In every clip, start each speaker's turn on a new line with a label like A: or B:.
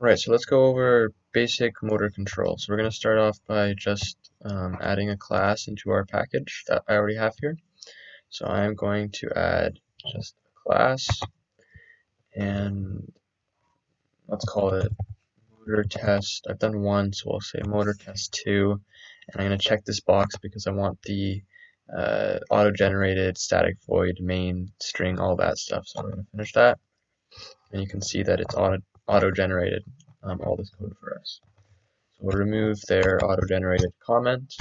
A: Right, so let's go over basic motor control. So we're going to start off by just adding a class into our package that I already have here. So I'm going to add just a class, and let's call it motor test. I've done one, so we'll say motor test 2, and I'm going to check this box because I want the auto-generated static void main string, all that stuff. So I'm going to finish that, and you can see that it's auto-generated all this code for us. So we'll remove their auto-generated comment,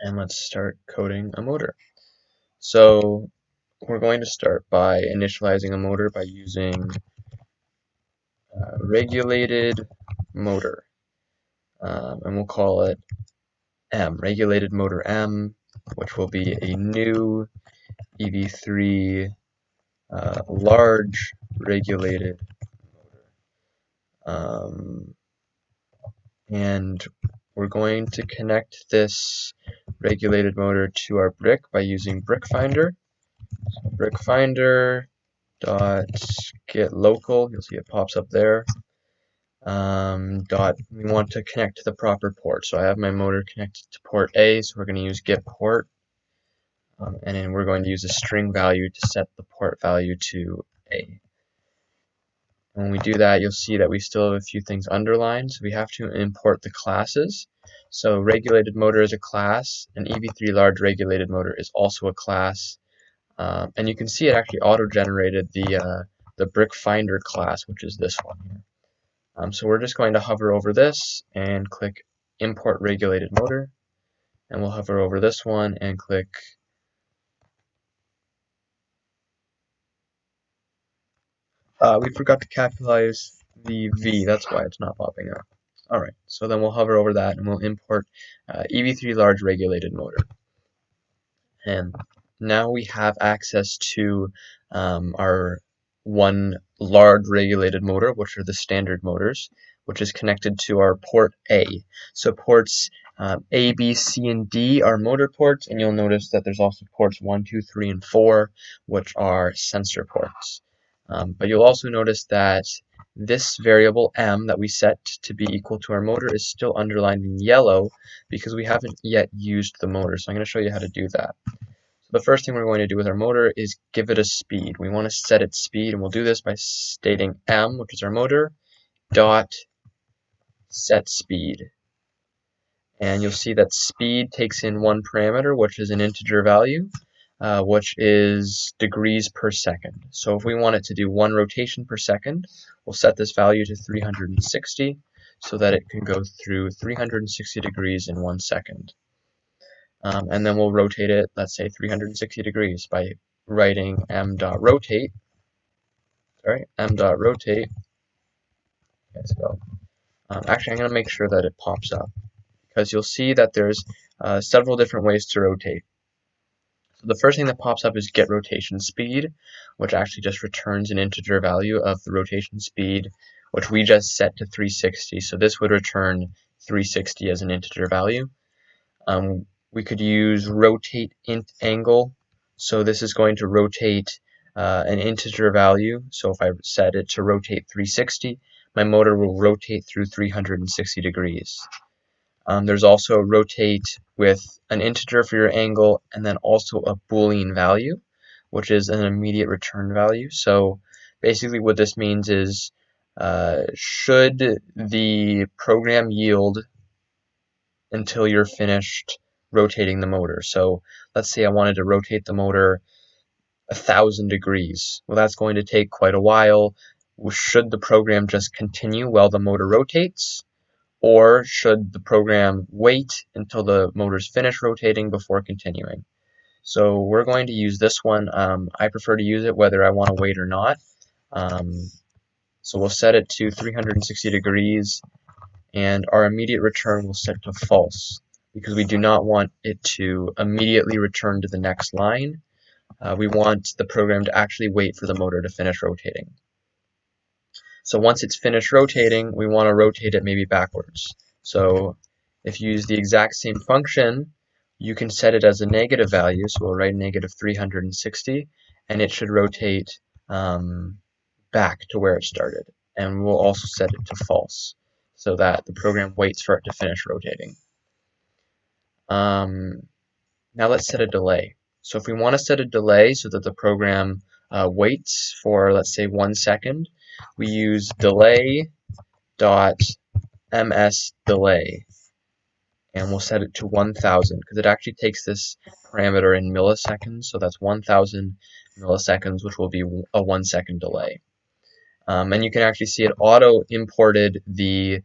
A: and let's start coding a motor. So we're going to start by initializing a motor by using regulated motor, and we'll call it M, regulated motor M, which will be a new EV3 large regulated motor. And we're going to connect this regulated motor to our brick by using brick finder. So brick finder dot get local, you'll see it pops up there. We want to connect to the proper port. So I have my motor connected to port A, so we're going to use get port, and then we're going to use a string value to set the port value to A. When we do that, you'll see that we still have a few things underlined, so we have to import the classes. So regulated motor is a class, and EV3 large regulated motor is also a class. And you can see it actually auto-generated the brick finder class, which is this one here. So we're just going to hover over this and click import regulated motor, and we'll hover over this one and click we forgot to capitalize the V, that's why it's not popping up. Alright, so then we'll hover over that and we'll import EV3 large regulated motor. And now we have access to our one large regulated motor, which are the standard motors, which is connected to our port A. So ports A, B, C, and D are motor ports, and you'll notice that there's also ports 1, 2, 3, and 4, which are sensor ports. But you'll also notice that this variable m that we set to be equal to our motor is still underlined in yellow because we haven't yet used the motor. So I'm going to show you how to do that. So the first thing we're going to do with our motor is give it a speed. We want to set its speed, and we'll do this by stating m, which is our motor, dot set speed. And you'll see that speed takes in one parameter, which is an integer value, which is degrees per second. So if we want it to do 1 rotation per second, we'll set this value to 360 so that it can go through 360 degrees in 1 second. And then we'll rotate it, let's say 360 degrees by writing m.rotate. M.rotate. Okay, so actually I'm going to make sure that it pops up, because you'll see that there's several different ways to rotate. So the first thing that pops up is get rotation speed, which actually just returns an integer value of the rotation speed, which we just set to 360. So this would return 360 as an integer value. We could use rotate int angle. So this is going to rotate an integer value. So if I set it to rotate 360, my motor will rotate through 360 degrees. There's also rotate with an integer for your angle, and then also a Boolean value, which is an immediate return value. So basically what this means is should the program yield until you're finished rotating the motor. So let's say I wanted to rotate the motor 1,000 degrees. Well, that's going to take quite a while. Should the program just continue while the motor rotates? Or should the program wait until the motor's finished rotating before continuing? So we're going to use this one. I prefer to use it whether I want to wait or not. So we'll set it to 360 degrees, and our immediate return will set to false because we do not want it to immediately return to the next line. We want the program to actually wait for the motor to finish rotating. So once it's finished rotating, we want to rotate it maybe backwards. So if you use the exact same function, you can set it as a negative value. So we'll write negative 360, and it should rotate back to where it started. and we'll also set it to false so that the program waits for it to finish rotating. Now let's set a delay. So if we want to set a delay so that the program waits for, let's say, 1 second, we use delay dot ms delay, and we'll set it to 1000 because it actually takes this parameter in milliseconds, so that's 1000 milliseconds, which will be a 1 second delay. And you can actually see it auto imported the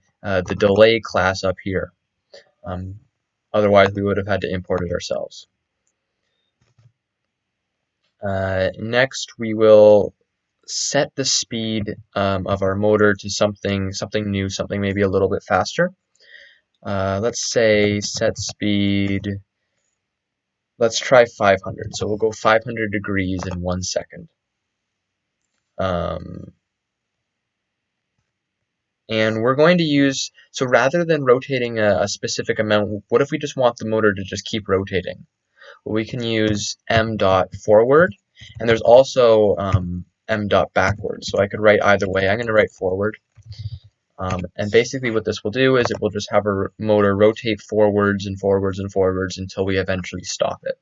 A: delay class up here. Otherwise, we would have had to import it ourselves. Next, we will set the speed of our motor to something new, something maybe a little bit faster. Let's say set speed, let's try 500. So we'll go 500 degrees in 1 second. And we're going to use, so rather than rotating a specific amount, what if we just want the motor to just keep rotating? Well, we can use m dot forward, and there's also m dot backward. So I could write either way. I'm going to write forward. And basically what this will do is it will just have our motor rotate forwards and forwards and forwards until we eventually stop it.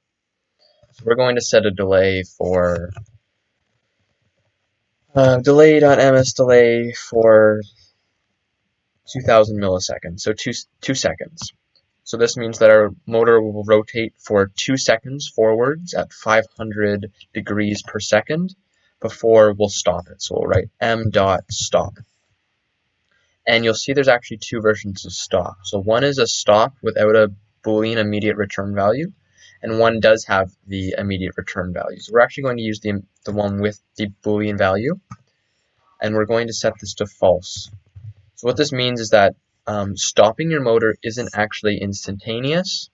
A: So we're going to set a delay for delay.ms delay for 2000 milliseconds, so two seconds. So this means that our motor will rotate for 2 seconds forwards at 500 degrees per second before we'll stop it. So we'll write m dot stop. And you'll see there's actually two versions of stop. So one is a stop without a Boolean immediate return value, and one does have the immediate return value. So we're actually going to use the one with the Boolean value, and we're going to set this to false. So what this means is that stopping your motor isn't actually instantaneous.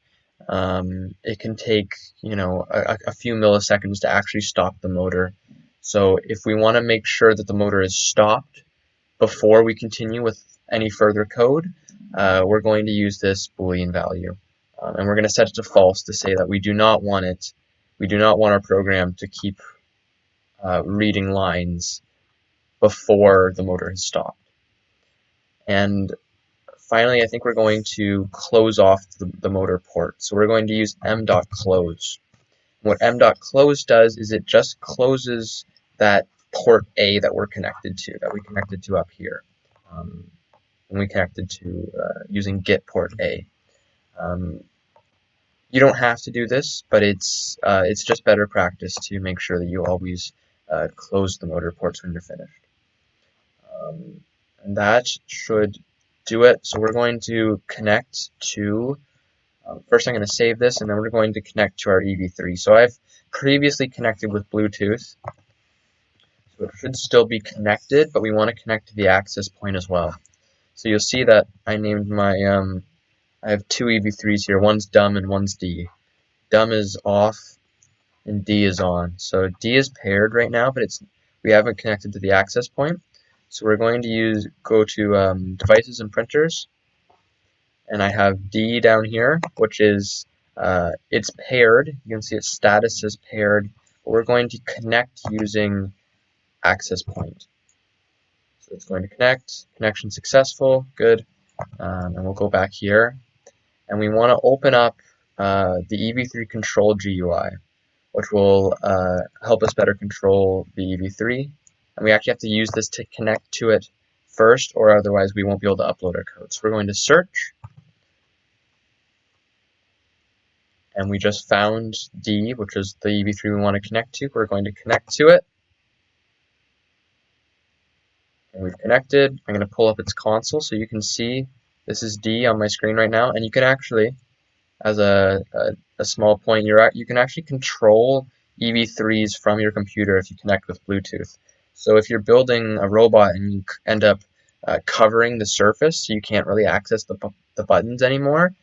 A: It can take, a few milliseconds to actually stop the motor. So if we want to make sure that the motor is stopped before we continue with any further code, we're going to use this Boolean value. And we're going to set it to false to say that we do not want our program to keep reading lines before the motor has stopped. And finally, I think we're going to close off the motor port. So we're going to use m.close. What m.close does is it just closes that port A that we connected to up here. And we connected to using get port A. You don't have to do this, but it's just better practice to make sure that you always close the motor ports when you're finished. And that should do it. So we're going to connect to, first I'm going to save this, and then we're going to connect to our EV3. So I've previously connected with Bluetooth, so it should still be connected, but we want to connect to the access point as well. So you'll see that I named my, I have two EV3s here, one's dumb and one's D. Dumb is off and D is on. So D is paired right now, but we haven't connected to the access point. So we're going to go to devices and printers, and I have D down here, which is it's paired. You can see its status is paired, but we're going to connect using access point. So it's going to connect, connection successful, good, and we'll go back here, and we want to open up the EV3 control GUI, which will help us better control the EV3. And we actually have to use this to connect to it first, or otherwise we won't be able to upload our code. So we're going to search, and we just found D, which is the EV3 we want to connect to. We're going to connect to it, and we've connected. I'm going to pull up its console so you can see this is D on my screen right now, and you can actually, as a small point, you can actually control EV3s from your computer if you connect with Bluetooth. So if you're building a robot and you end up covering the surface so you can't really access the buttons anymore,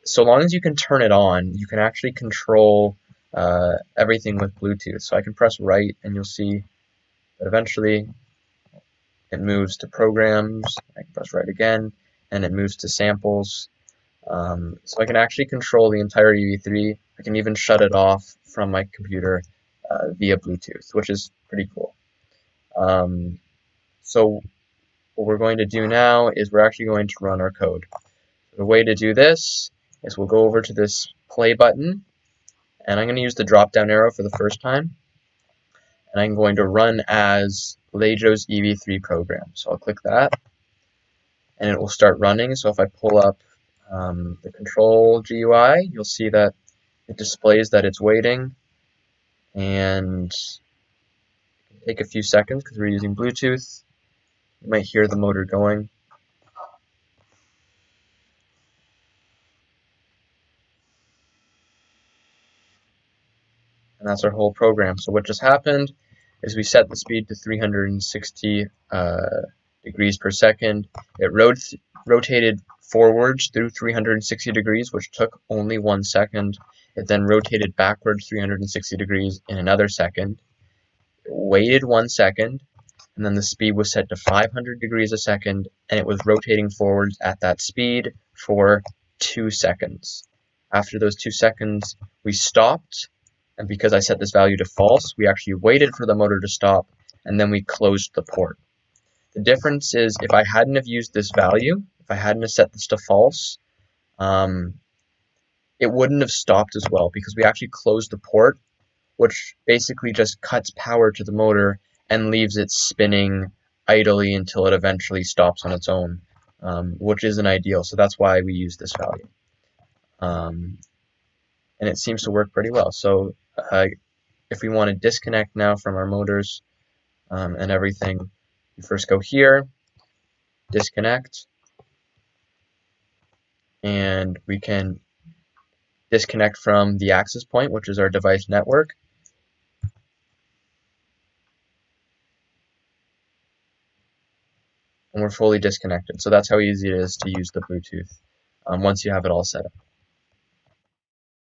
A: so long as you can turn it on, you can actually control everything with Bluetooth. So I can press right, and you'll see that eventually it moves to programs. I can press right again, and it moves to samples. So I can actually control the entire EV3. I can even shut it off from my computer via Bluetooth, which is pretty cool. So what we're going to do now is we're actually going to run our code. The way to do this is we'll go over to this play button, and I'm going to use the drop down arrow for the first time, and I'm going to run as Lego's EV3 program. So I'll click that, and it will start running. So if I pull up the control GUI, you'll see that it displays that it's waiting, and it can take a few seconds because we're using Bluetooth. You might hear the motor going. And that's our whole program. So what just happened is we set the speed to 360 degrees per second. It rotated forwards through 360 degrees, which took only 1 second. It then rotated backwards 360 degrees in another second. It waited 1 second, and then the speed was set to 500 degrees a second, and it was rotating forwards at that speed for 2 seconds. After those 2 seconds, we stopped, and because I set this value to false, we actually waited for the motor to stop, and then we closed the port. The difference is if I hadn't have used this value, if I hadn't have set this to false, it wouldn't have stopped as well because we actually closed the port, which basically just cuts power to the motor and leaves it spinning idly until it eventually stops on its own, which isn't ideal. So that's why we use this value. And it seems to work pretty well. So if we want to disconnect now from our motors and everything, we first go here, disconnect, and we can disconnect from the access point, which is our device network. And we're fully disconnected. So that's how easy it is to use the Bluetooth once you have it all set up.